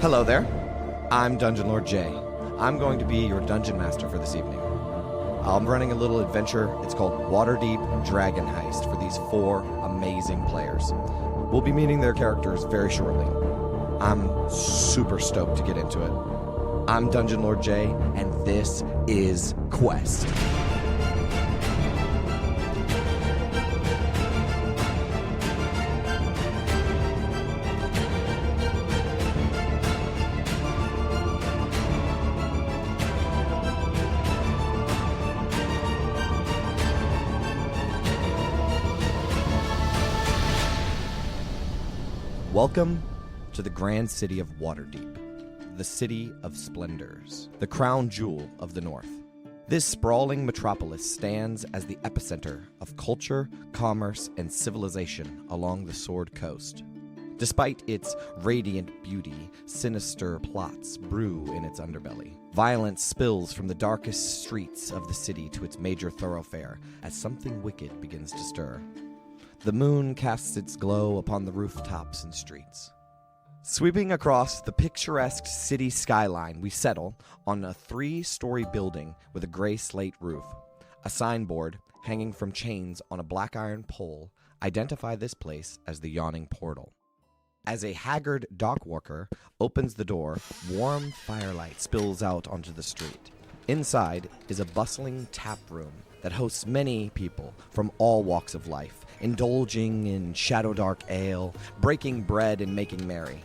Hello there. I'm Dungeon Lord Jay. I'm going to be your dungeon master for this evening. I'm running a little adventure. It's called Waterdeep Dragon Heist for these 4 amazing players. We'll be meeting their characters very shortly. I'm super stoked to get into it. I'm Dungeon Lord Jay, and this is Quest. Welcome to the grand city of Waterdeep, the city of splendors, the crown jewel of the north. This sprawling metropolis stands as the epicenter of culture, commerce, and civilization along the Sword Coast. Despite its radiant beauty, sinister plots brew in its underbelly. Violence spills from the darkest streets of the city to its major thoroughfare as something wicked begins to stir. The moon casts its glow upon the rooftops and streets. Sweeping across the picturesque city skyline, we settle on a 3-story building with a gray slate roof. A signboard hanging from chains on a black iron pole identify this place as the Yawning Portal. As a haggard dockworker opens the door, warm firelight spills out onto the street. Inside is a bustling tap room that hosts many people from all walks of life, indulging in shadow-dark ale, breaking bread, and making merry.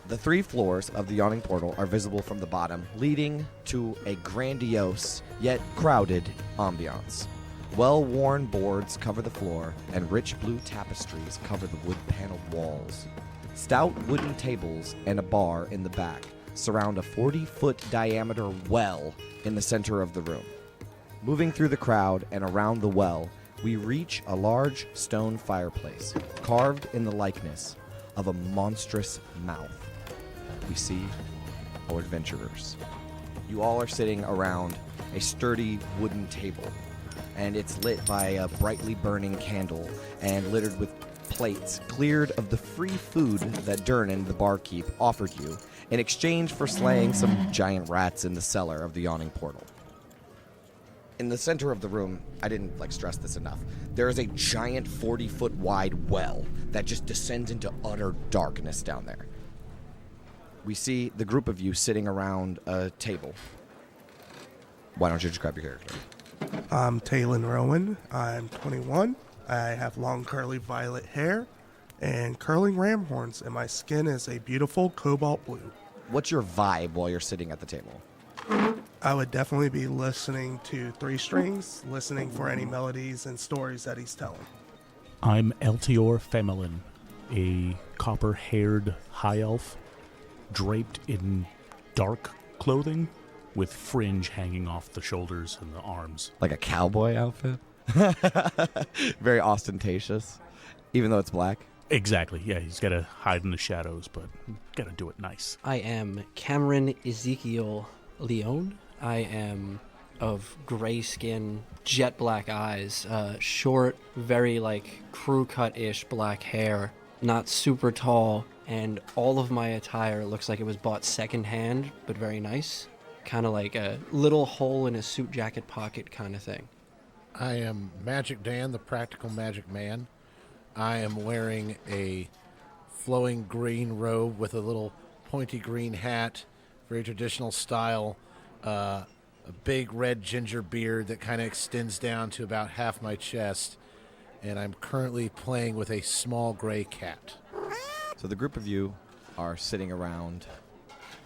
The 3 floors of the Yawning Portal are visible from the bottom, leading to a grandiose, yet crowded, ambiance. Well-worn boards cover the floor, and rich blue tapestries cover the wood-paneled walls. Stout wooden tables and a bar in the back surround a 40-foot diameter well in the center of the room. Moving through the crowd and around the well, we reach a large stone fireplace, carved in the likeness of a monstrous mouth. We see our adventurers. You all are sitting around a sturdy wooden table, and it's lit by a brightly burning candle and littered with plates cleared of the free food that Durnan, the barkeep, offered you in exchange for slaying some giant rats in the cellar of the Yawning Portal. In the center of the room, I didn't stress this enough, there is a giant 40-foot wide well that just descends into utter darkness down there. We see the group of you sitting around a table. Why don't you describe your character? I'm Talon Rowan. I'm 21. I have long curly violet hair and curling ram horns, and my skin is a beautiful cobalt blue. What's your vibe while you're sitting at the table? I would definitely be listening to 3 strings, listening for any melodies and stories that he's telling. I'm Eltior Femelin, a copper-haired high elf, draped in dark clothing with fringe hanging off the shoulders and the arms. Like a cowboy outfit? Very ostentatious, even though it's black. Exactly, yeah, he's got to hide in the shadows, but got to do it nice. I am Cameron Ezekiel Leone. I am of gray skin, jet black eyes, short, very crew cut-ish black hair, not super tall, and all of my attire looks like it was bought secondhand, but very nice. Kind of like a little hole in a suit jacket pocket kind of thing. I am Magic Dan, the Practical Magic Man. I am wearing a flowing green robe with a little pointy green hat, very traditional style, a big red ginger beard that kind of extends down to about half my chest, and I'm currently playing with a small gray cat. So the group of you are sitting around.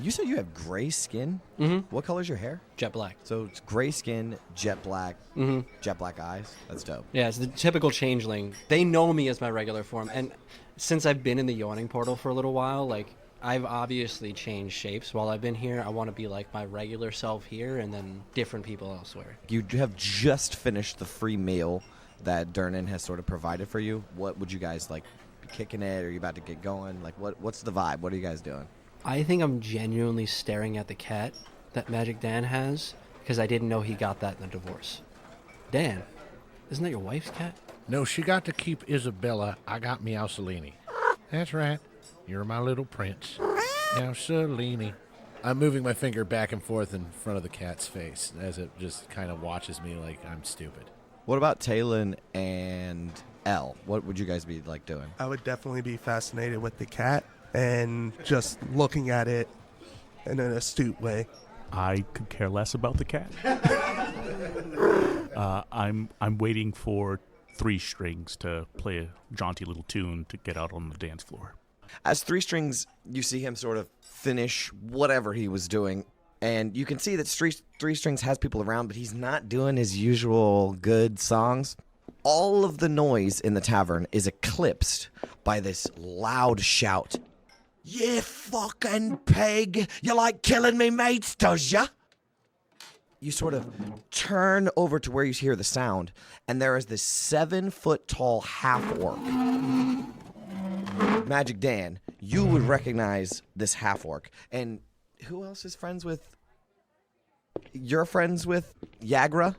You said you have gray skin? Mm-hmm. What color's your hair? Jet black. So it's gray skin, jet black, Mm-hmm. jet black eyes. That's dope. Yeah, it's the typical changeling. They know me as my regular form, and since I've been in the Yawning Portal for a little while, I've obviously changed shapes while I've been here. I want to be like my regular self here and then different people elsewhere. You have just finished the free meal that Durnan has sort of provided for you. What would you guys be kicking it? Are you about to get going? What's the vibe? What are you guys doing? I think I'm genuinely staring at the cat that Magic Dan has because I didn't know he got that in the divorce. Dan, isn't that your wife's cat? No, she got to keep Isabella. I got Meowsalini. That's right. You're my little prince. Now, Shalini. I'm moving my finger back and forth in front of the cat's face as it just kind of watches me like I'm stupid. What about Talon and Elle? What would you guys be like doing? I would definitely be fascinated with the cat and just looking at it in an astute way. I could care less about the cat. I'm waiting for Three Strings to play a jaunty little tune to get out on the dance floor. As Three Strings, you see him sort of finish whatever he was doing, and you can see that Three Strings has people around, but he's not doing his usual good songs. All of the noise in the tavern is eclipsed by this loud shout. "You fucking pig! You like killing me mates, does ya?" You sort of turn over to where you hear the sound, and there is this 7-foot-tall half-orc. Magic Dan, you would recognize this half-orc. And who else is friends with... You're friends with Yagra?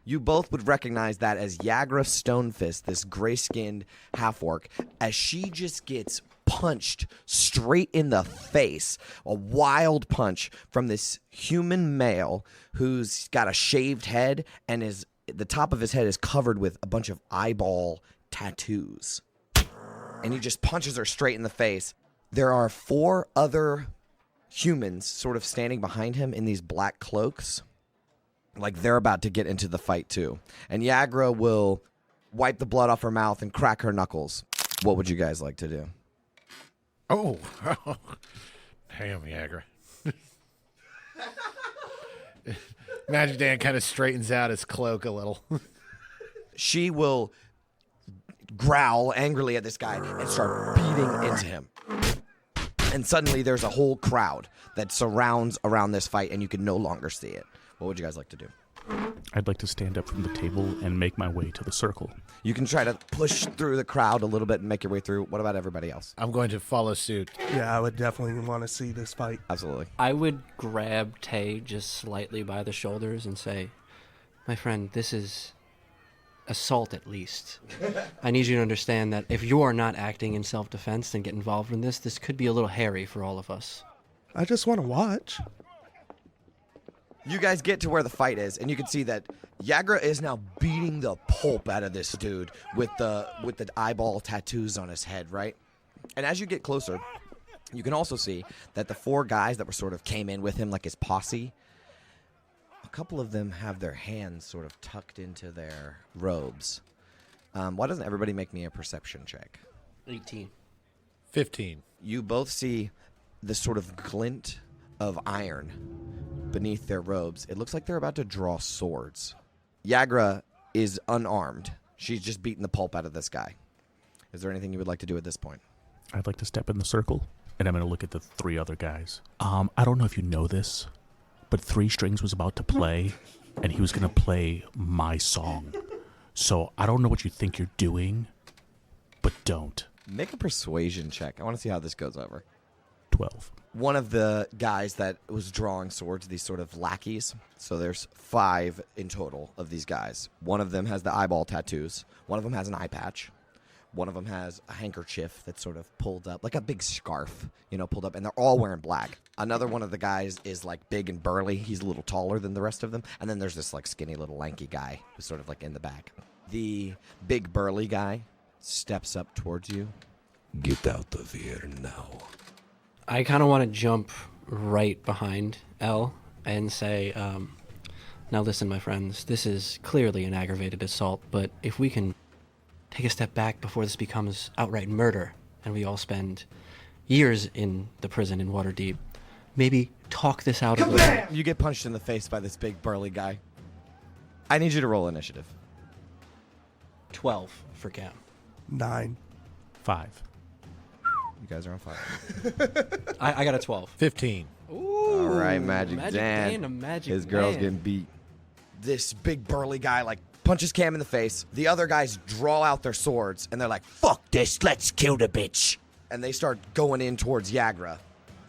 You both would recognize that as Yagra Stonefist, this gray-skinned half-orc, as she just gets punched straight in the face, a wild punch from this human male who's got a shaved head and the top of his head is covered with a bunch of eyeball tattoos. And he just punches her straight in the face. There are 4 other humans sort of standing behind him in these black cloaks. Like they're about to get into the fight too. And Yagra will wipe the blood off her mouth and crack her knuckles. What would you guys like to do? Oh, damn, Yagra. Magic Dan kind of straightens out his cloak a little. She will growl angrily at this guy and start beating into him. And suddenly there's a whole crowd that surrounds around this fight and you can no longer see it. What would you guys like to do? I'd like to stand up from the table and make my way to the circle. You can try to push through the crowd a little bit and make your way through. What about everybody else? I'm going to follow suit. Yeah, I would definitely want to see this fight. Absolutely. I would grab Tay just slightly by the shoulders and say, "My friend, this is assault at least. I need you to understand that if you are not acting in self-defense and get involved in this could be a little hairy for all of us." I just want to watch. You guys get to where the fight is, and you can see that Yagra is now beating the pulp out of this dude with the eyeball tattoos on his head, right? And as you get closer, you can also see that the 4 guys that were sort of came in with him, like his posse, a couple of them have their hands sort of tucked into their robes. Why doesn't everybody make me a perception check? 18. 15. You both see this sort of glint of iron beneath their robes. It looks like they're about to draw swords. Yagra is unarmed. She's just beating the pulp out of this guy. Is there anything you would like to do at this point? I'd like to step in the circle, and I'm going to look at the 3 other guys. I don't know if you know this, but Three Strings was about to play, and he was going to play my song. So I don't know what you think you're doing, but don't. Make a persuasion check. I want to see how this goes over. 12. One of the guys that was drawing swords, these sort of lackeys, so there's 5 in total of these guys. One of them has the eyeball tattoos. One of them has an eye patch. One of them has a handkerchief that's sort of pulled up, like a big scarf, pulled up, and they're all wearing black. Another one of the guys is like big and burly. He's a little taller than the rest of them. And then there's this like skinny little lanky guy who's sort of like in the back. The big burly guy steps up towards you. "Get out of here now." I kind of want to jump right behind Elle and say, now listen, my friends, this is clearly an aggravated assault, but if we can take a step back before this becomes outright murder and we all spend years in the prison in Waterdeep, maybe talk this out a little. You get punched in the face by this big burly guy. I need you to roll initiative. 12 for Cam. 9. 5. You guys are on fire. I got a 12. 15. All right, Magic Magic Dan. Dan, a magic His girl's man. getting beat. This big burly guy punches Cam in the face. The other guys draw out their swords and they're like, "Fuck this, let's kill the bitch." And they start going in towards Yagra.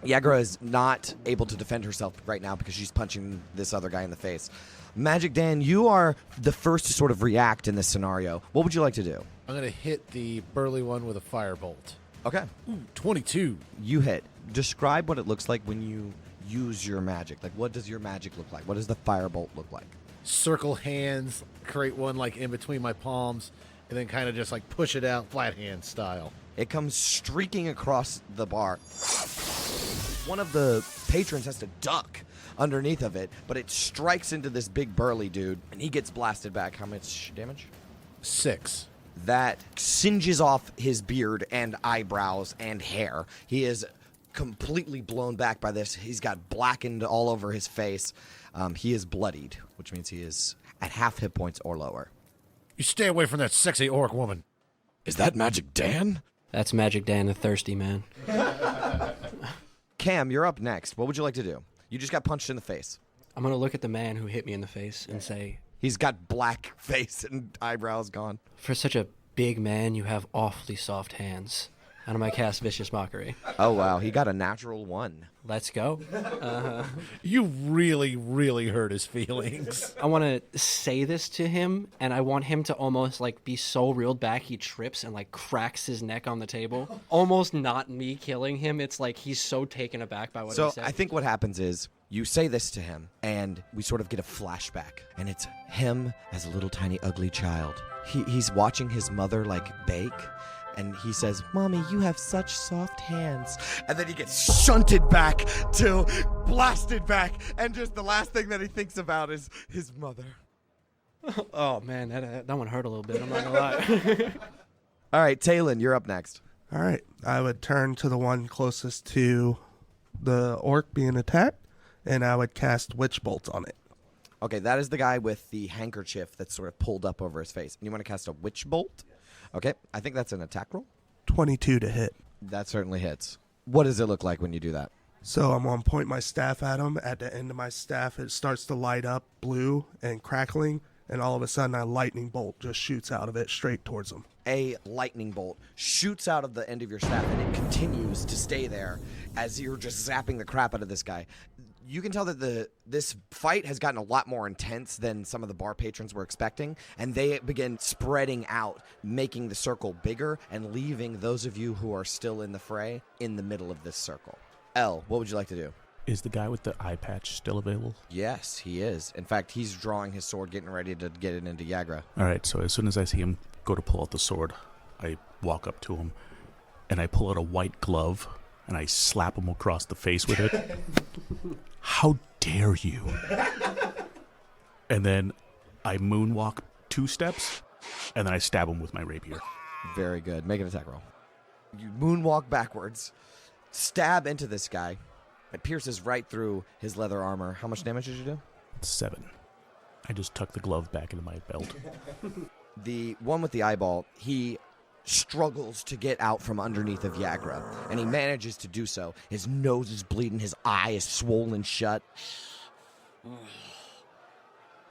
Yagra is not able to defend herself right now because she's punching this other guy in the face. Magic Dan, you are the first to sort of react in this scenario. What would you like to do? I'm going to hit the burly one with a firebolt. Okay. Ooh, 22. You hit. Describe what it looks like when you use your magic. Like, what does your magic look like? What does the firebolt look like? Circle hands, create one like in between my palms, and then kind of just like push it out flat hand style. It comes streaking across the bar. One of the patrons has to duck underneath of it, but it strikes into this big burly dude, and he gets blasted back. How much damage? 6. That singes off his beard and eyebrows and hair. He is completely blown back by this. He's got blackened all over his face. He is bloodied, which means he is at half hit points or lower. You stay away from that sexy orc woman. Is that Magic Dan? That's Magic Dan, the thirsty man. Cam, you're up next. What would you like to do? You just got punched in the face. I'm going to look at the man who hit me in the face and say, He's got black face and eyebrows gone. for such a big man, you have awfully soft hands. And I'm going to cast Vicious Mockery. Oh, wow. He got a natural 1. Let's go. You really, really hurt his feelings. I want to say this to him, and I want him to almost like be so reeled back he trips and like cracks his neck on the table. Almost not me killing him. It's like he's so taken aback by what he So said. I think what happens is you say this to him, and we sort of get a flashback. And it's him as a little tiny ugly child. He's watching his mother like bake. And he says, Mommy, you have such soft hands. And then he gets shunted back to blasted back. And just the last thing that he thinks about is his mother. Oh, man, that one hurt a little bit. I'm not going to lie. All right, Talon, you're up next. All right. I would turn to the one closest to the orc being attacked, and I would cast Witch Bolt on it. Okay, that is the guy with the handkerchief that's sort of pulled up over his face. And you want to cast a Witch Bolt? Okay, I think that's an attack roll. 22 to hit. That certainly hits. What does it look like when you do that? So I'm going to point my staff at him. At the end of my staff, it starts to light up blue and crackling, and all of a sudden a lightning bolt just shoots out of it straight towards him. A lightning bolt shoots out of the end of your staff, and it continues to stay there as you're just zapping the crap out of this guy. You can tell that this fight has gotten a lot more intense than some of the bar patrons were expecting, and they begin spreading out, making the circle bigger and leaving those of you who are still in the fray in the middle of this circle. Elle, what would you like to do? Is the guy with the eye patch still available? Yes, he is. In fact, he's drawing his sword, getting ready to get it into Yagra. All right, so as soon as I see him go to pull out the sword, I walk up to him, and I pull out a white glove, and I slap him across the face with it. How dare you? And then I moonwalk 2 steps, and then I stab him with my rapier. Very good. Make an attack roll. You moonwalk backwards, stab into this guy. It pierces right through his leather armor. How much damage did you do? 7. I just tuck the glove back into my belt. The one with the eyeball, he struggles to get out from underneath of Yagra, and he manages to do so. His nose is bleeding, his eye is swollen shut.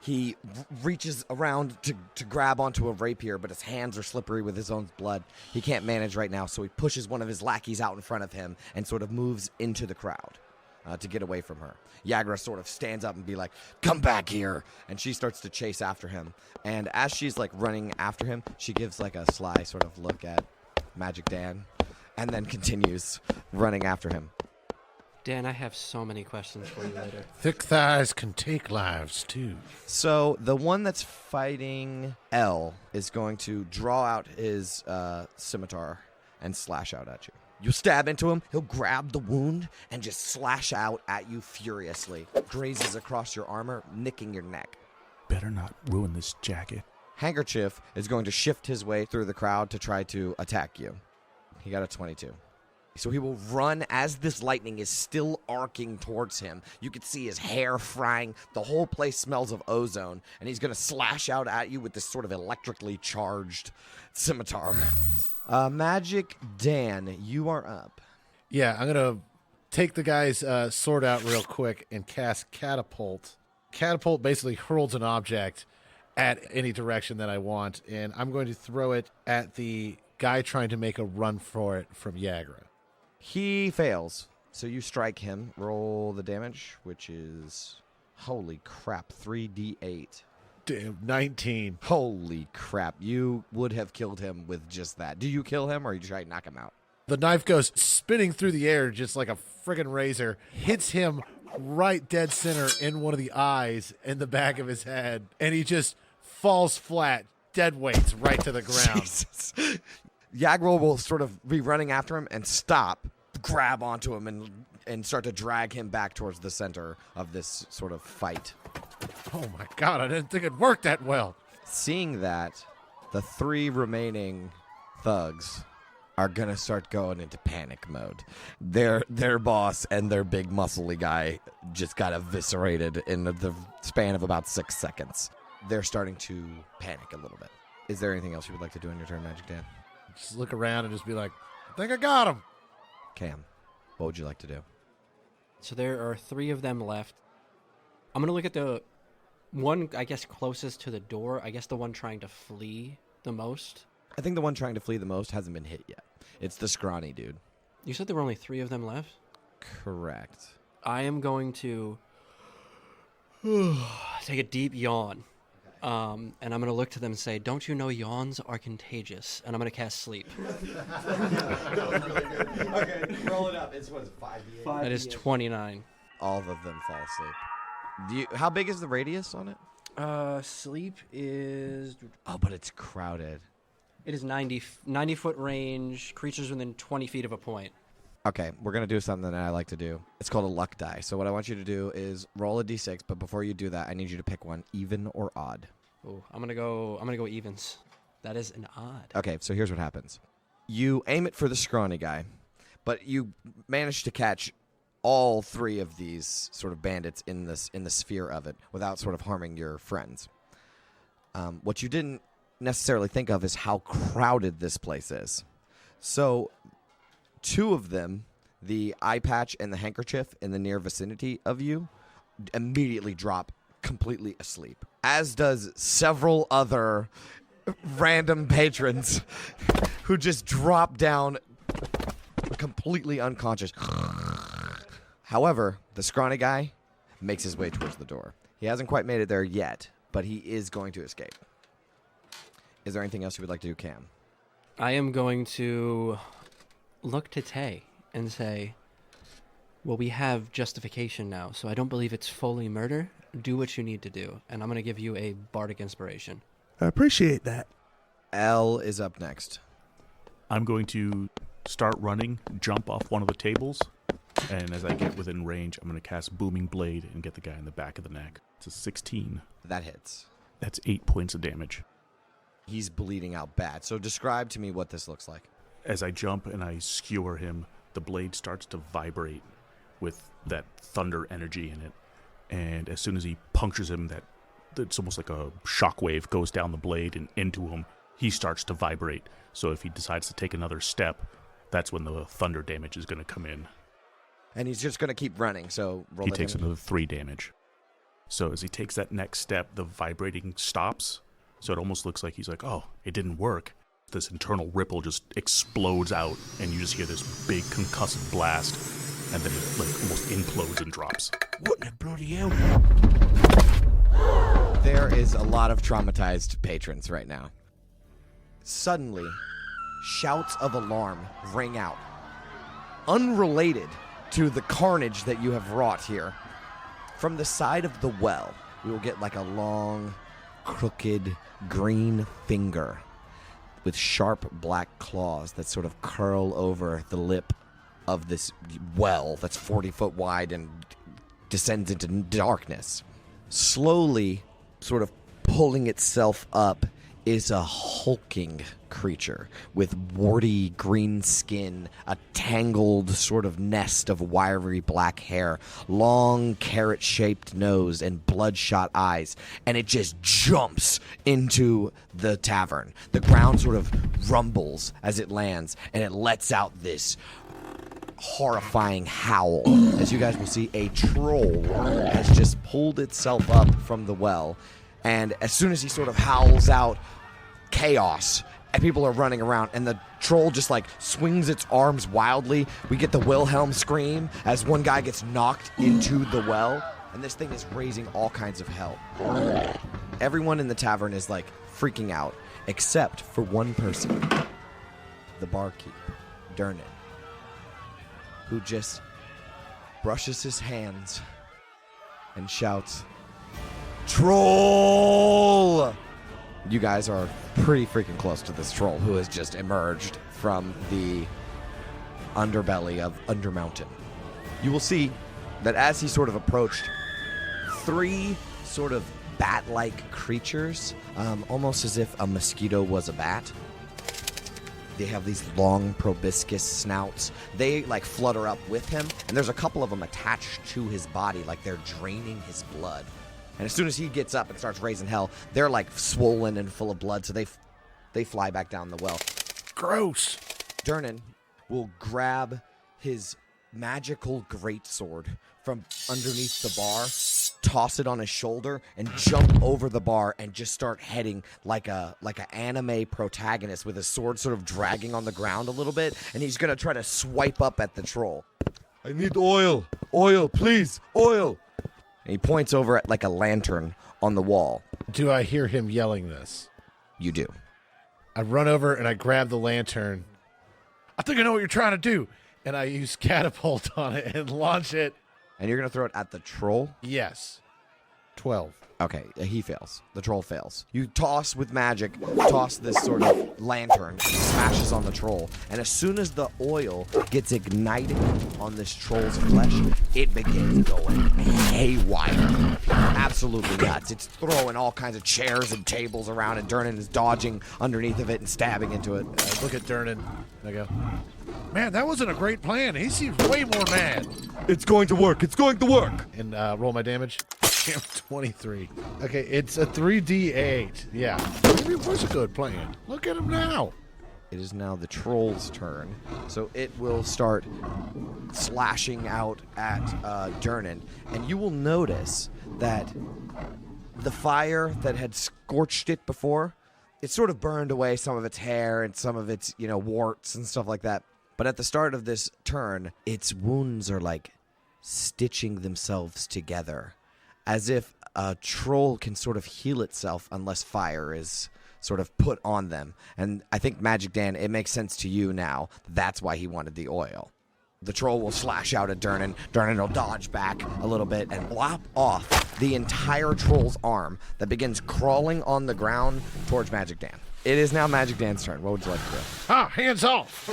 He reaches around to grab onto a rapier, but his hands are slippery with his own blood. He can't manage right now, so he pushes one of his lackeys out in front of him and sort of moves into the crowd to get away from her. Yagra sort of stands up and be like, come back here, and she starts to chase after him. And as she's like running after him, she gives like a sly sort of look at Magic Dan and then continues running after him. Dan, I have so many questions for you later. Thick thighs can take lives, too. So the one that's fighting Elle is going to draw out his scimitar and slash out at you. You stab into him, he'll grab the wound and just slash out at you furiously. Grazes across your armor, nicking your neck. Better not ruin this jacket. Handkerchief is going to shift his way through the crowd to try to attack you. He got a 22. So he will run as this lightning is still arcing towards him. You can see his hair frying. The whole place smells of ozone. And he's going to slash out at you with this sort of electrically charged scimitar. Magic Dan, you are up. Yeah, I'm going to take the guy's sword out real quick and cast Catapult. Catapult basically hurls an object at any direction that I want, and I'm going to throw it at the guy trying to make a run for it from Yagra. He fails. So you strike him. Roll the damage, which is, holy crap, 3d8. Damn, 19. Holy crap. You would have killed him with just that. Do you kill him or you try to knock him out? The knife goes spinning through the air just like a friggin' razor, hits him right dead center in one of the eyes in the back of his head, and he just falls flat, dead weights right to the ground. Jesus. Yagrol will sort of be running after him and stop, grab onto him, and start to drag him back towards the center of this sort of fight. Oh my god, I didn't think it worked that well. Seeing that, the 3 remaining thugs are going to start going into panic mode. Their boss and their big muscly guy just got eviscerated in the span of about 6 seconds. They're starting to panic a little bit. Is there anything else you would like to do in your turn, Magic Dan? Just look around and just be like, I think I got him. Cam, what would you like to do? So there are 3 of them left. I'm going to look at the one, I guess, closest to the door. I guess the one trying to flee the most. I think the one trying to flee the most hasn't been hit yet. It's the scrawny dude. You said there were only 3 of them left? Correct. I am going to take a deep yawn. And I'm going to look to them and say, don't you know yawns are contagious? And I'm going to cast sleep. Okay, roll it up. It's what, 5d8? That is 29. All of them fall asleep. How big is the radius on it? Sleep is... Oh, but it's crowded. It is 90 foot range, creatures within 20 feet of a point. Okay, we're going to do something that I like to do. It's called a luck die. So what I want you to do is roll a d6, but before you do that, I need you to pick one, even or odd. Oh, I'm gonna go evens. That is an odd. Okay, so here's what happens. You aim it for the scrawny guy, but you manage to catch all 3 of these sort of bandits in the sphere of it without sort of harming your friends. What you didn't necessarily think of is how crowded this place is. So 2 of them, the eye patch and the handkerchief in the near vicinity of you, immediately drop completely asleep, as does several other random patrons who just drop down completely unconscious. However, the scrawny guy makes his way towards the door. He hasn't quite made it there yet, but he is going to escape. Is there anything else you would like to do, Cam? I am going to look to Tay and say, well, we have justification now, so I don't believe it's fully murder. Do what you need to do, and I'm going to give you a bardic inspiration. I appreciate that. L is up next. I'm going to start running, jump off one of the tables, and as I get within range, I'm going to cast Booming Blade and get the guy in the back of the neck. It's a 16. That hits. That's 8 points of damage. He's bleeding out bad. So describe to me what this looks like. As I jump and I skewer him, the blade starts to vibrate with that thunder energy in it. And as soon as he punctures him, it's almost like a shockwave goes down the blade and into him. He starts to vibrate. So if he decides to take another step, that's when the thunder damage is going to come in. And he's just going to keep running, so roll He that takes damage. another 3 damage. So as he takes that next step, the vibrating stops. So it almost looks like he's like, oh, it didn't work. This internal ripple just explodes out, and you just hear this big concussive blast, and then it like almost implodes and drops. What in the bloody hell? There is a lot of traumatized patrons right now. Suddenly, shouts of alarm ring out. Unrelated to the carnage that you have wrought here. From the side of the well, we will get like a long, crooked, green finger with sharp black claws that sort of curl over the lip of this well that's 40 foot wide and descends into darkness. Slowly, sort of pulling itself up, is a hulking creature with warty green skin, a tangled sort of nest of wiry black hair, long carrot-shaped nose, and bloodshot eyes, and it just jumps into the tavern. The ground sort of rumbles as it lands, and it lets out this horrifying howl. As you guys will see, a troll has just pulled itself up from the well, and as soon as he sort of howls out chaos, and people are running around, and the troll just like swings its arms wildly. We get the Wilhelm scream as one guy gets knocked into the well, and this thing is raising all kinds of hell. Everyone in the tavern is like freaking out, except for one person, the barkeep, Dernan. who just brushes his hands and shouts, "Troll!" You guys are pretty freaking close to this troll who has just emerged from the underbelly of Undermountain. You will see that as he sort of approached, 3 sort of bat-like creatures, almost as if a mosquito was a bat. They have these long proboscis snouts. They like flutter up with him, and there's a couple of them attached to his body like they're draining his blood. And as soon as he gets up and starts raising hell, they're like swollen and full of blood, so they fly back down the well. Gross. Durnan will grab his magical greatsword from underneath the bar, toss it on his shoulder, and jump over the bar and just start heading like an anime protagonist with his sword sort of dragging on the ground a little bit, and he's going to try to swipe up at the troll. "I need oil. Oil, please. Oil." And he points over at like a lantern on the wall. Do I hear him yelling this? You do. I run over and I grab the lantern. I think I know what you're trying to do. And I use catapult on it and launch it. And you're going to throw it at the troll? Yes. 12. Okay, he fails. The troll fails. You toss with magic, toss this sort of lantern, smashes on the troll, and as soon as the oil gets ignited on this troll's flesh, it begins going haywire. Absolutely nuts. It's throwing all kinds of chairs and tables around, and Durnan is dodging underneath of it and stabbing into it. I look at Durnan, and I go, "Man, that wasn't a great plan. He seems way more mad." It's going to work. It's going to work. And roll my damage. 23. Okay, it's a 3d8. Yeah. Maybe it was a good plan. Look at him now. It is now the troll's turn, so it will start slashing out at Durnan, and you will notice that the fire that had scorched it before, it sort of burned away some of its hair and some of its, warts and stuff like that. But at the start of this turn, its wounds are like stitching themselves together, as if a troll can sort of heal itself unless fire is sort of put on them. And I think, Magic Dan, it makes sense to you now. That's why he wanted the oil. The troll will slash out at Durnan. Durnan will dodge back a little bit and lop off the entire troll's arm that begins crawling on the ground towards Magic Dan. It is now Magic Dan's turn. What would you like to do? Hands off.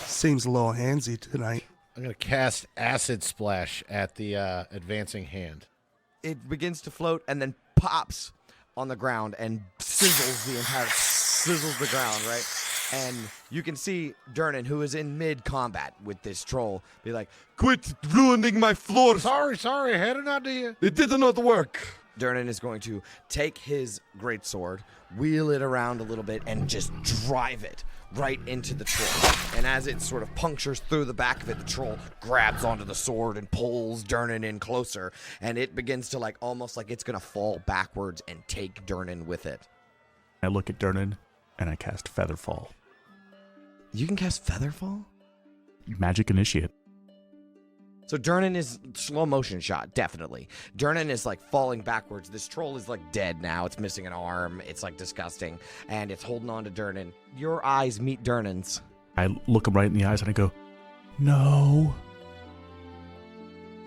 Seems a little handsy tonight. I'm going to cast Acid Splash at the advancing hand. It begins to float and then pops on the ground and sizzles the ground, right? And you can see Durnan, who is in mid-combat with this troll, be like, "Quit ruining my floor." Sorry, I had an idea. It did not work. Durnan is going to take his greatsword, wheel it around a little bit, and just drive it right into the troll. And as it sort of punctures through the back of it, the troll grabs onto the sword and pulls Durnan in closer, and it begins to almost like it's going to fall backwards and take Durnan with it. I look at Durnan and I cast Featherfall. You can cast Featherfall? Magic Initiate. So Durnan is slow motion shot, definitely. Durnan is falling backwards. This troll is dead now. It's missing an arm. It's disgusting. And it's holding on to Durnan. Your eyes meet Durnan's. I look him right in the eyes and I go, "No."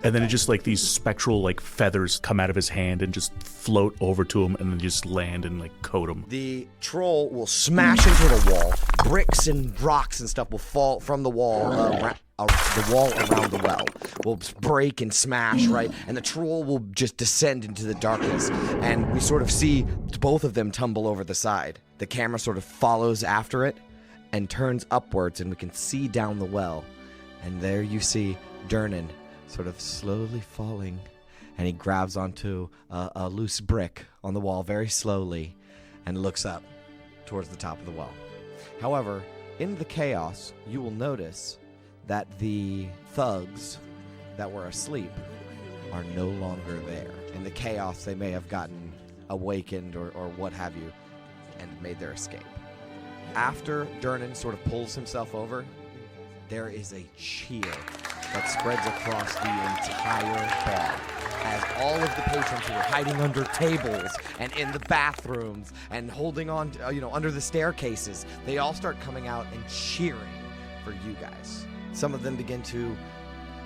And then it just these spectral feathers come out of his hand and just float over to him and then just land and coat him. The troll will smash into the wall. Bricks and rocks and stuff will fall from the wall. The wall around the well will break and smash, right? And the troll will just descend into the darkness. And we sort of see both of them tumble over the side. The camera sort of follows after it and turns upwards, and we can see down the well. And there you see Durnan sort of slowly falling. And he grabs onto a loose brick on the wall very slowly and looks up towards the top of the well. However, in the chaos, you will notice that the thugs that were asleep are no longer there. In the chaos, they may have gotten awakened or what have you and made their escape. After Durnan sort of pulls himself over, there is a cheer that spreads across the entire bar as all of the patrons who were hiding under tables and in the bathrooms and holding on, under the staircases, they all start coming out and cheering for you guys. Some of them begin to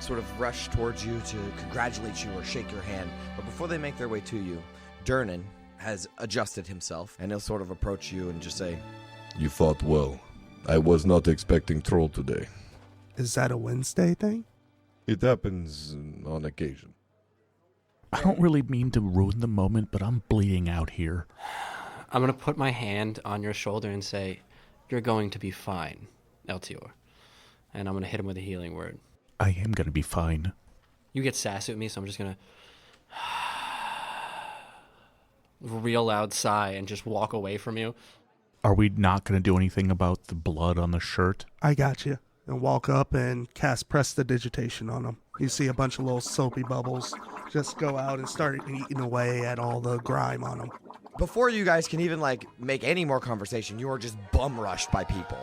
sort of rush towards you to congratulate you or shake your hand. But before they make their way to you, Durnan has adjusted himself, and he'll sort of approach you and just say, You fought well. I was not expecting troll today. Is that a Wednesday thing? It happens on occasion. I don't really mean to ruin the moment, but I'm bleeding out here. I'm going to put my hand on your shoulder and say, you're going to be fine, Eltior. And I'm going to hit him with a healing word. I am going to be fine. You get sassy with me, so I'm just going to real loud sigh and just walk away from you. Are we not going to do anything about the blood on the shirt? I got you. And walk up and cast prestidigitation on them. You see a bunch of little soapy bubbles just go out and start eating away at all the grime on them. before you guys can even make any more conversation, you are just bum rushed by people.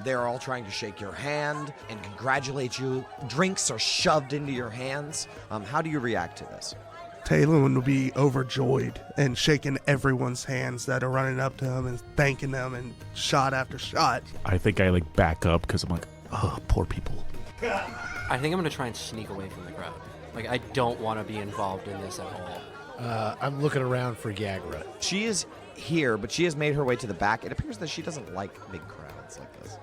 They're all trying to shake your hand and congratulate you. Drinks are shoved into your hands. How do you react to this? Talon will be overjoyed and shaking everyone's hands that are running up to him and thanking them and shot after shot. I think I back up because I'm like, oh, poor people. I think I'm going to try and sneak away from the crowd. I don't want to be involved in this at all. I'm looking around for Yagra. She is here, but she has made her way to the back. It appears that she doesn't like big crowds like this.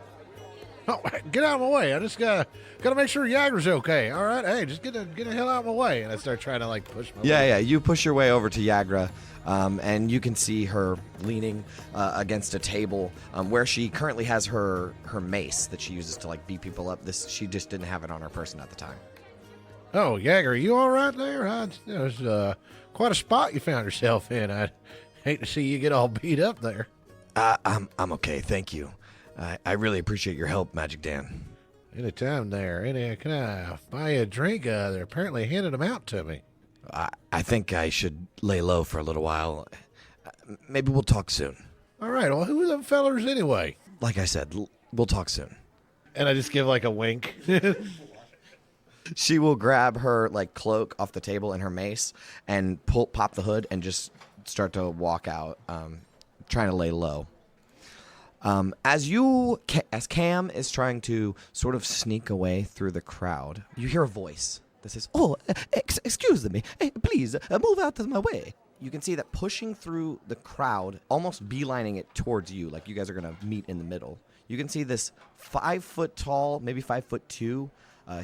Oh, get out of my way! I just gotta make sure Yagra's okay. All right, hey, just get the hell out of my way. And I start trying to push my way. Yeah. You push your way over to Yagra, and you can see her leaning against a table where she currently has her mace that she uses to beat people up. She just didn't have it on her person at the time. Oh, Yagra, you all right there? It's quite a spot you found yourself in. I'd hate to see you get all beat up there. I'm okay, thank you. I really appreciate your help, Magic Dan. Anytime there. Can I buy you a drink? They're apparently handing them out to me. I think I should lay low for a little while. Maybe we'll talk soon. All right, well, who are them fellers anyway? Like I said, we'll talk soon. And I just give a wink. She will grab her cloak off the table and her mace and pop the hood and just start to walk out, trying to lay low. As Cam is trying to sort of sneak away through the crowd, you hear a voice that says, "Oh, excuse me, please move out of my way." You can see that pushing through the crowd, almost beelining it towards you, like you guys are going to meet in the middle. You can see this 5 foot tall, maybe 5'2",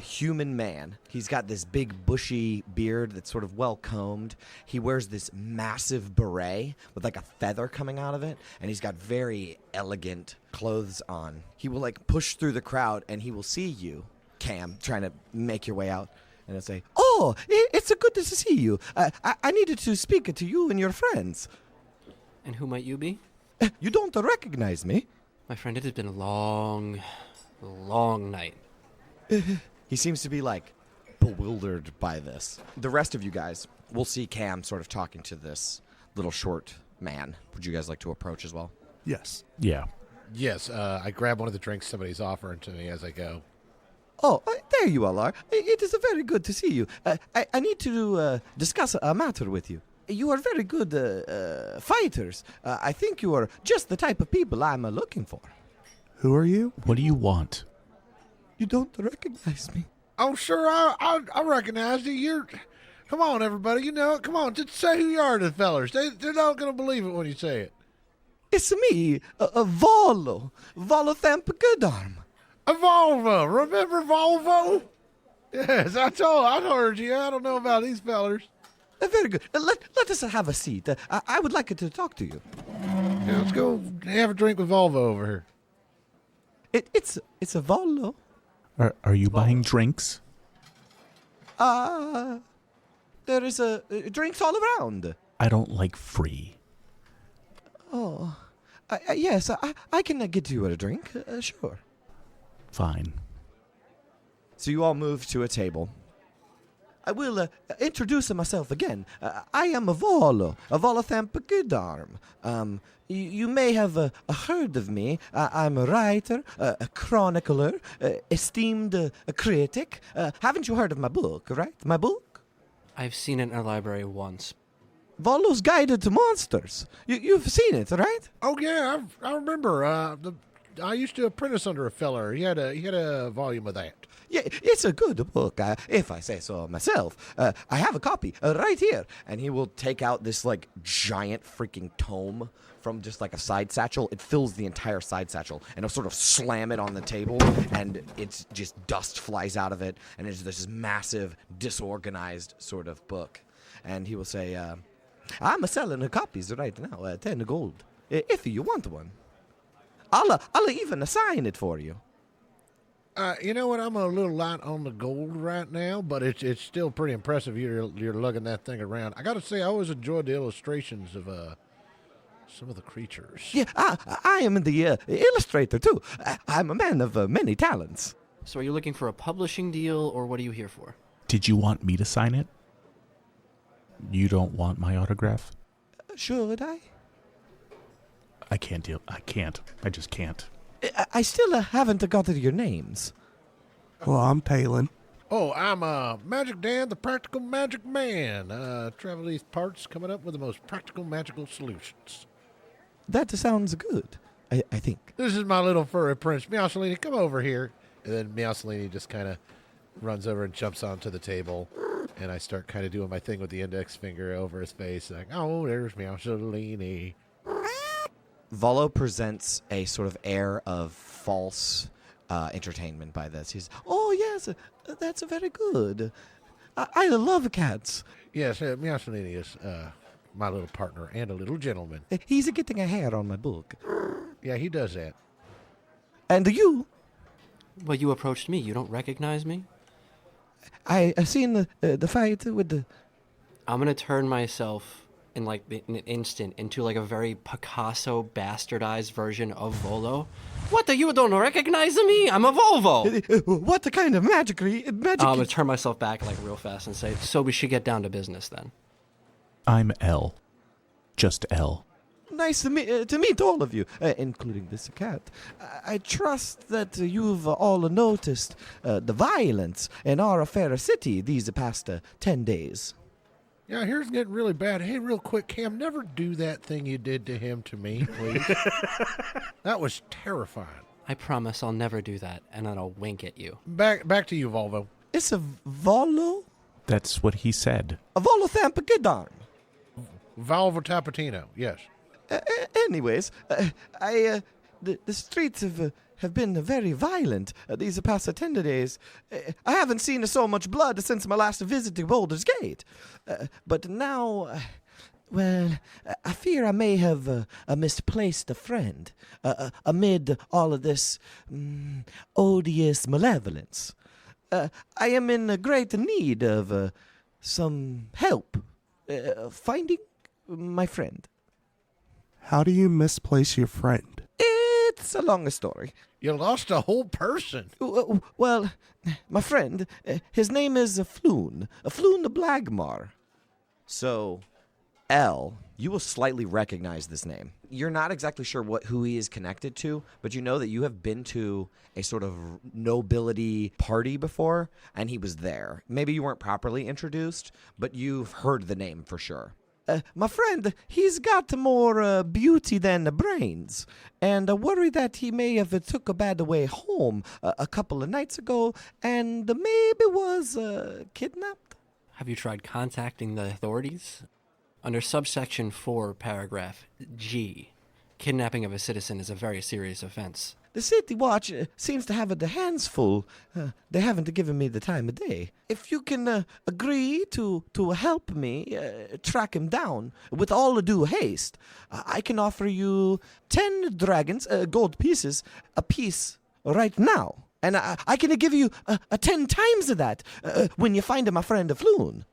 human man. He's got this big bushy beard that's sort of well combed. He wears this massive beret with a feather coming out of it, and he's got very elegant clothes on. He will push through the crowd, and he will see you, Cam, trying to make your way out, and he'll say, "Oh, it's good to see you. I needed to speak to you and your friends." And who might you be? You don't recognize me? My friend, it has been a long, long night. He seems to be bewildered by this. The rest of you guys will see Cam sort of talking to this little short man. Would you guys like to approach as well? Yes. Yeah. Yes, I grab one of the drinks somebody's offering to me as I go. Oh, there you all are. It is very good to see you. I need to discuss a matter with you. You are very good fighters. I think you are just the type of people I'm looking for. Who are you? What do you want? You don't recognize me? Oh, sure, I recognize you. Come on, everybody, you know it. Come on, just say who you are to the fellers. They're not going to believe it when you say it. It's me, Volo. Volo Goodarm. A Volvo. Remember Volvo? Yes, I heard you. I don't know about these fellers. Very good. Let us have a seat. I would like to talk to you. Yeah, let's go have a drink with Volvo over here. It's a Volo. Are you buying drinks? There is drinks all around. I don't like free. Oh, yes, I can get you a drink, sure. Fine. So you all move to a table. I will introduce myself again. I am a Volo Goodarm. You may have heard of me. I'm a writer, a chronicler, esteemed critic. Haven't you heard of my book, right? My book? I've seen it in our library once. Volo's Guide to Monsters. You've seen it, right? Oh yeah, I remember. I used to apprentice under a feller. He had a volume of that. Yeah, it's a good book, if I say so myself. I have a copy right here. And he will take out this, like, giant freaking tome from just, like, a side satchel. It fills the entire side satchel. And he'll sort of slam it on the table, and it's just dust flies out of it. And it's this massive, disorganized sort of book. And he will say, I'm selling the copies right now, 10 gold, if you want one. I'll even assign it for you. You know what? I'm a little light on the gold right now, but it's still pretty impressive. You're lugging that thing around. I got to say, I always enjoyed the illustrations of some of the creatures. Yeah, I am the illustrator, too. I'm a man of many talents. So are you looking for a publishing deal, or what are you here for? Did you want me to sign it? You don't want my autograph? Should I? I can't deal. I can't. I just can't. I still haven't gotten your names. Well, I'm Talon. Oh, I'm Magic Dan, the practical magic man. Travel these parts, coming up with the most practical magical solutions. That sounds good, I think. This is my little furry prince. Meowsalini, come over here. And then Meowsalini just kind of runs over and jumps onto the table. And I start kind of doing my thing with the index finger over his face. Like, oh, there's Meowsalini. Volo presents a sort of air of false entertainment by this. He's, oh, yes, that's very good. I love cats. Yes, Meowsalini is my little partner and a little gentleman. He's getting a hair on my book. Yeah, he does that. And you? Well, you approached me. You don't recognize me? I seen the fight with the... I'm going to turn myself in like in an instant into like a very Picasso bastardized version of Volo. What, you don't recognize me? I'm a Volvo. What kind of magic? I'm going to turn myself back like real fast and say, so we should get down to business then. I'm L. Just L. Nice to meet all of you, including this cat. I trust that you've all noticed the violence in our fair city these past 10 days. Yeah, here's getting really bad. Hey, real quick, Cam, never do that thing you did to him to me, please. That was terrifying. I promise I'll never do that, and then I'll wink at you. Back to you, Volvo. It's a Volo? That's what he said. A Volo Thampagidarn. Valvo Tapatino, yes. Anyways, the streets have been very violent these past 10 days. I haven't seen so much blood since my last visit to Boulder's Gate. But now, well, I fear I may have misplaced a friend amid all of this odious malevolence. I am in great need of some help finding my friend. How do you misplace your friend? It's a long story. You lost a whole person. Well, my friend, his name is Floon the Blagmar. So, L, you will slightly recognize this name. You're not exactly sure who he is connected to, but you know that you have been to a sort of nobility party before, and he was there. Maybe you weren't properly introduced, but you've heard the name for sure. My friend, he's got more beauty than brains, and I worry that he may have took a bad way home a couple of nights ago, and maybe was kidnapped. Have you tried contacting the authorities? Under subsection 4, paragraph G, kidnapping of a citizen is a very serious offense. The City Watch seems to have their hands full. They haven't given me the time of day. If you can agree to help me track him down with all due haste, I can offer you 10 dragons, gold pieces, a piece right now. And I can give you 10 times of that when you find my friend Floon.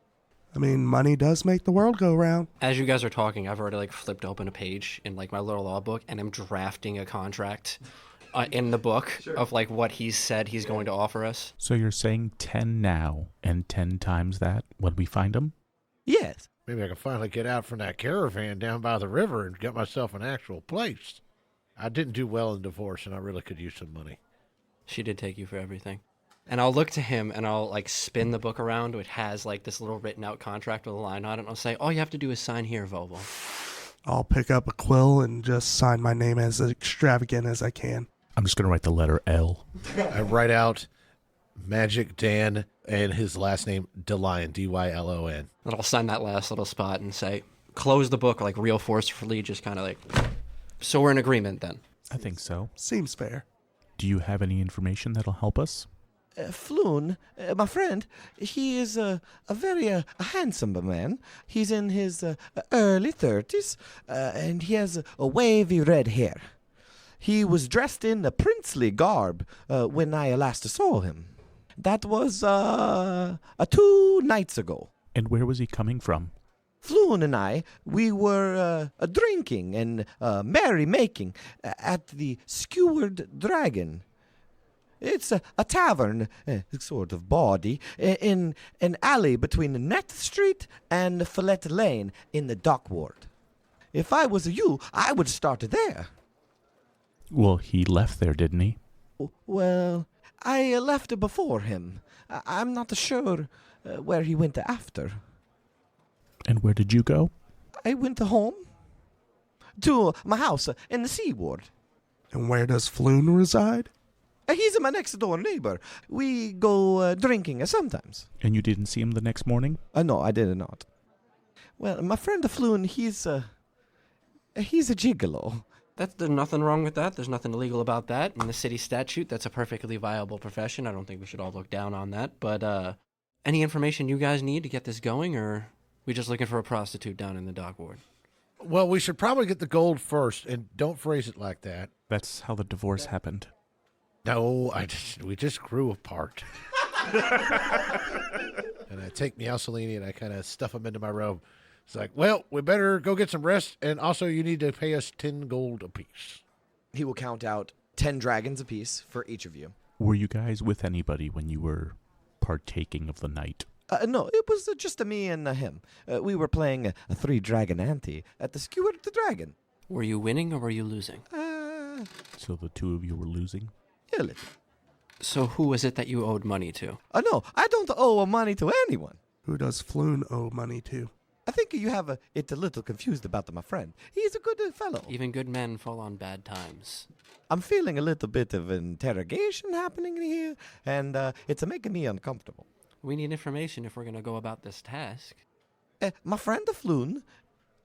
I mean, money does make the world go round. As you guys are talking, I've already flipped open a page in my little law book, and I'm drafting a contract in the book of what he said he's going to offer us. So you're saying 10 now and 10 times that when we find him? Yes. Maybe I can finally get out from that caravan down by the river and get myself an actual place. I didn't do well in divorce, and I really could use some money. She did take you for everything. And I'll look to him, and I'll spin the book around, which has this little written out contract with a line on it, and I'll say, all you have to do is sign here, Volvo. I'll pick up a quill and just sign my name as extravagant as I can. I'm just going to write the letter L. I write out Magic Dan, and his last name, Dylon, Dylon. And I'll sign that last little spot and say, close the book, like real forcefully, just kind of like, so we're in agreement then. I think so. Seems fair. Do you have any information that'll help us? Floon, my friend, he is a very handsome man. He's in his early 30s, and he has a wavy red hair. He was dressed in a princely garb when I last saw him. That was 2 nights ago. And where was he coming from? Floon and I, we were drinking and merry-making at the Skewered Dragon. It's a tavern, sort of bawdy, in an alley between Net Street and Fillet Lane in the Dock Ward. If I was you, I would start there. Well, he left there, didn't he? Well, I left before him. I'm not sure where he went after. And where did you go? I went home. To my house in the Sea Ward. And where does Floon reside? He's my next-door neighbor. We go drinking sometimes. And you didn't see him the next morning? No, I did not. Well, my friend Floon, he's a gigolo. There's nothing wrong with that. There's nothing illegal about that. In the city statute, that's a perfectly viable profession. I don't think we should all look down on that. But any information you guys need to get this going, or we just looking for a prostitute down in the dock ward? Well, we should probably get the gold first, and don't phrase it like that. That's how the divorce happened. No, we just grew apart. And I take Meowsalini and I kind of stuff him into my robe. It's like, well, we better go get some rest, and also you need to pay us 10 gold apiece. He will count out 10 dragons apiece for each of you. Were you guys with anybody when you were partaking of the night? No, it was just me and him. We were playing a 3-dragon ante at the Skewered the Dragon. Were you winning or were you losing? So the two of you were losing? A little. So who was it that you owed money to? No, I don't owe money to anyone. Who does Floon owe money to? I think you have it a little confused about my friend. He's a good fellow. Even good men fall on bad times. I'm feeling a little bit of interrogation happening here, and it's making me uncomfortable. We need information if we're going to go about this task. My friend Floon,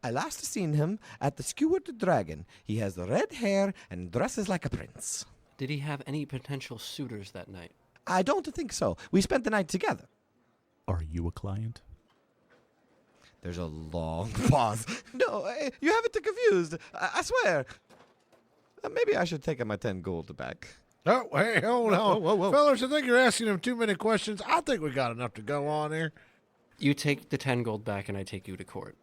I last seen him at the Skewered Dragon. He has red hair and dresses like a prince. Did he have any potential suitors that night? I don't think so. We spent the night together. Are you a client? There's a long pause. No, you have it confused. I swear. Maybe I should take my 10 gold back. Oh, hey, hold on. Whoa. Fellas, I think you're asking him too many questions. I think we got enough to go on here. You take the 10 gold back and I take you to court.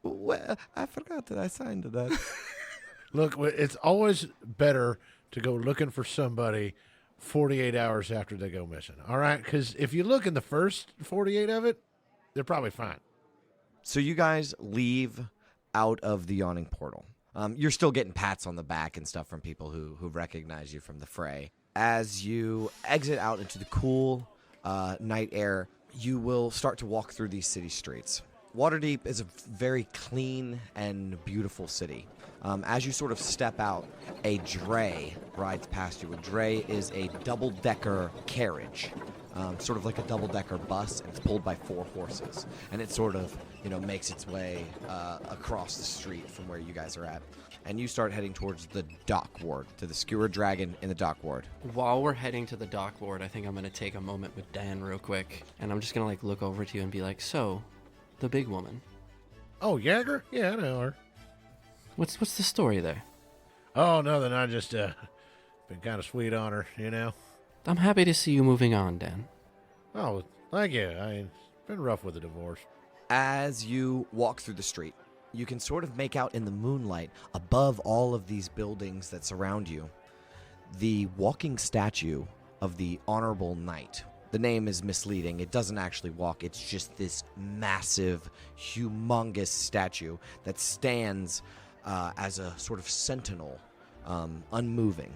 Well, I forgot that I signed that. Look, it's always better to go looking for somebody 48 hours after they go missing. All right? Because if you look in the first 48 of it, they're probably fine. So you guys leave out of the Yawning Portal. You're still getting pats on the back and stuff from people who recognize you from the fray. As you exit out into the cool night air, you will start to walk through these city streets. Waterdeep is a very clean and beautiful city. As you sort of step out, a dray rides past you. A dray is a double-decker carriage, sort of like a double-decker bus, and it's pulled by 4 horses. And it sort of, makes its way across the street from where you guys are at. And you start heading towards the dock ward, to the Skewered Dragon in the dock ward. While we're heading to the dock ward, I think I'm going to take a moment with Dan real quick. And I'm just going to look over to you and be like, so, the big woman. Oh, Jagger? Yeah, I know her. What's the story there? Oh, nothing. I just been kind of sweet on her, I'm happy to see you moving on, Dan. Oh, thank you. It's been rough with the divorce. As you walk through the street, you can sort of make out in the moonlight, above all of these buildings that surround you, the walking statue of the Honorable Knight. The name is misleading. It doesn't actually walk. It's just this massive, humongous statue that stands as a sort of sentinel, unmoving.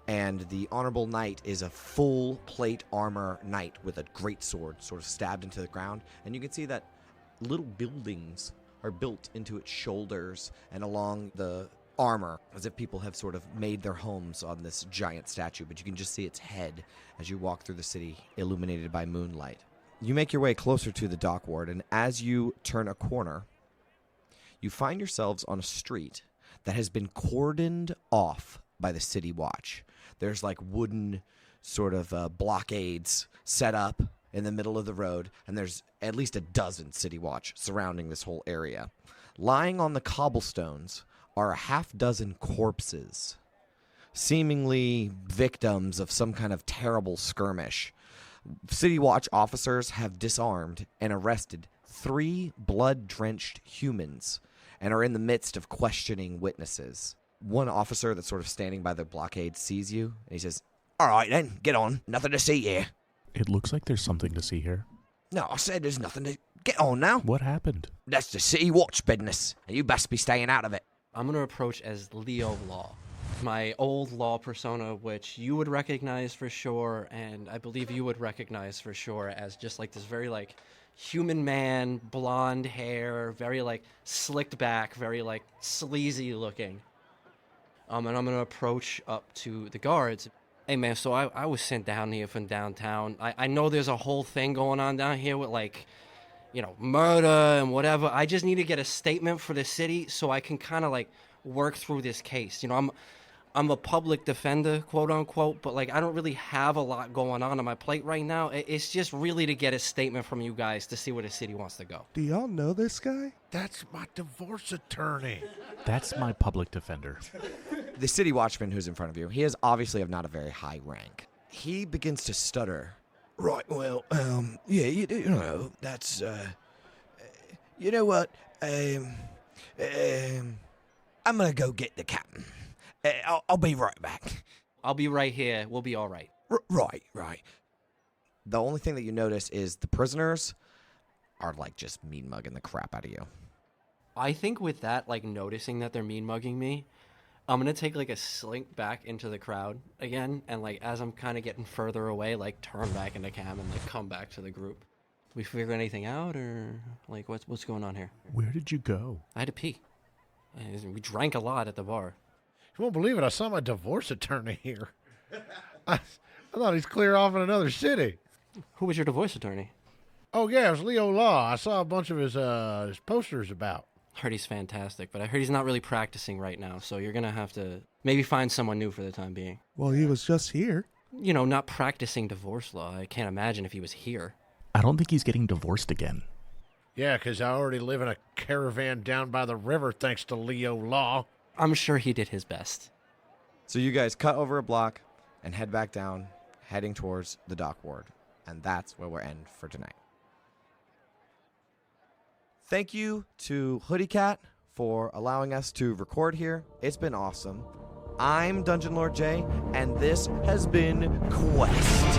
And the Honorable Knight is a full plate armor knight with a great sword sort of stabbed into the ground. And you can see that little buildings are built into its shoulders and along the armor, as if people have sort of made their homes on this giant statue, but you can just see its head as you walk through the city, illuminated by moonlight. You make your way closer to the dock ward, and as you turn a corner, you find yourselves on a street that has been cordoned off by the city watch. There's like wooden sort of blockades set up in the middle of the road, and there's at least a dozen city watch surrounding this whole area. Lying on the cobblestones are a half dozen corpses, seemingly victims of some kind of terrible skirmish. City Watch officers have disarmed and arrested 3 blood-drenched humans and are in the midst of questioning witnesses. One officer that's sort of standing by the blockade sees you, and he says, "All right then, get on. Nothing to see here." It looks like there's something to see here. "No, I said there's nothing to... Get on now." What happened? "That's the City Watch business, and you best be staying out of it." I'm going to approach as Leo Law, my old law persona, which you would recognize for sure, and I believe you would recognize for sure as just like this very like human man, blonde hair, very like slicked back, very like sleazy looking. And I'm going to approach up to the guards. "Hey man, so I was sent down here from downtown. I know there's a whole thing going on down here with like, you know, murder and whatever. I just need to get a statement for the city so I can kind of like work through this case. You know, I'm a public defender, quote unquote, but like I don't really have a lot going on my plate right now. It's just really to get a statement from you guys to see where the city wants to go." Do y'all know this guy? That's my divorce attorney. That's my public defender. The city watchman who's in front of you, he is obviously of not a very high rank. He begins to stutter. "Right, well, yeah, you know, that's, you know what, I'm gonna go get the captain. I'll be right back." "I'll be right here. We'll be all right." Right. The only thing that you notice is the prisoners are, like, just mean-mugging the crap out of you. I think with that, like noticing that they're mean mugging me, I'm going to take like a slink back into the crowd again. And like, as I'm kind of getting further away, like turn back into cam and like come back to the group. We figure anything out or like what's going on here? Where did you go? I had to pee. We drank a lot at the bar. You won't believe it. I saw my divorce attorney here. I thought he's clear off in another city. Who was your divorce attorney? Oh, yeah, it was Leo Law. I saw a bunch of his posters about. Heard he's fantastic, but I heard he's not really practicing right now, so you're going to have to maybe find someone new for the time being. Well, he was just here. You know, not practicing divorce law. I can't imagine if he was here. I don't think he's getting divorced again. Yeah, because I already live in a caravan down by the river thanks to Leo Law. I'm sure he did his best. So you guys cut over a block and head back down, heading towards the dock ward. And that's where we'll end for tonight. Thank you to Hoodie Cat for allowing us to record here. It's been awesome. I'm Dungeon Lord Jay, and this has been Quest.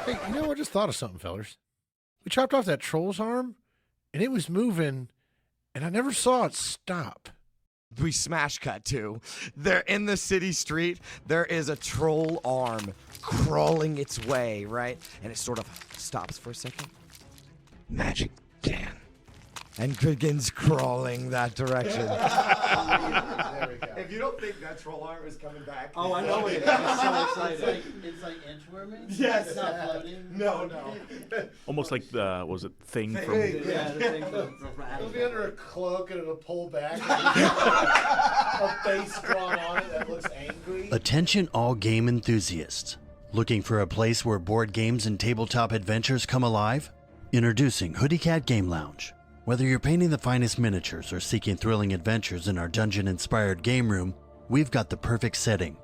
Hey, you know, I just thought of something, fellers. We chopped off that troll's arm, and it was moving, and I never saw it stop. We smash cut to. They're in the city street. There is a troll arm crawling its way, right? And it sort of stops for a second. Magic Dan. And begins crawling that direction. If you don't think that troll arm is coming back. Oh, I know it is. I'm so excited. It's like inchworming? Yes. It's not floating? No. Almost like the, was it Thing from... Yeah, the thing from It'll be under a cloak and it'll pull back. A face drawn on it that looks angry. Attention all game enthusiasts. Looking for a place where board games and tabletop adventures come alive? Introducing Hoodie Cat Game Lounge. Whether you're painting the finest miniatures or seeking thrilling adventures in our dungeon-inspired game room, we've got the perfect setting.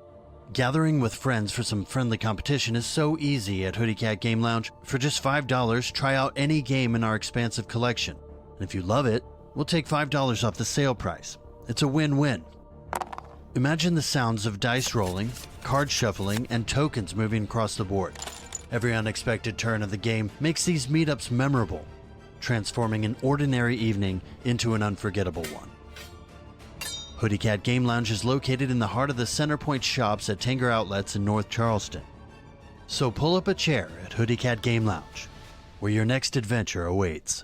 Gathering with friends for some friendly competition is so easy at Hoodie Cat Game Lounge. For just $5, try out any game in our expansive collection. And if you love it, we'll take $5 off the sale price. It's a win-win. Imagine the sounds of dice rolling, card shuffling, and tokens moving across the board. Every unexpected turn of the game makes these meetups memorable, transforming an ordinary evening into an unforgettable one. Hoodie Cat Game Lounge is located in the heart of the Centerpoint shops at Tanger Outlets in North Charleston. So pull up a chair at Hoodie Cat Game Lounge, where your next adventure awaits.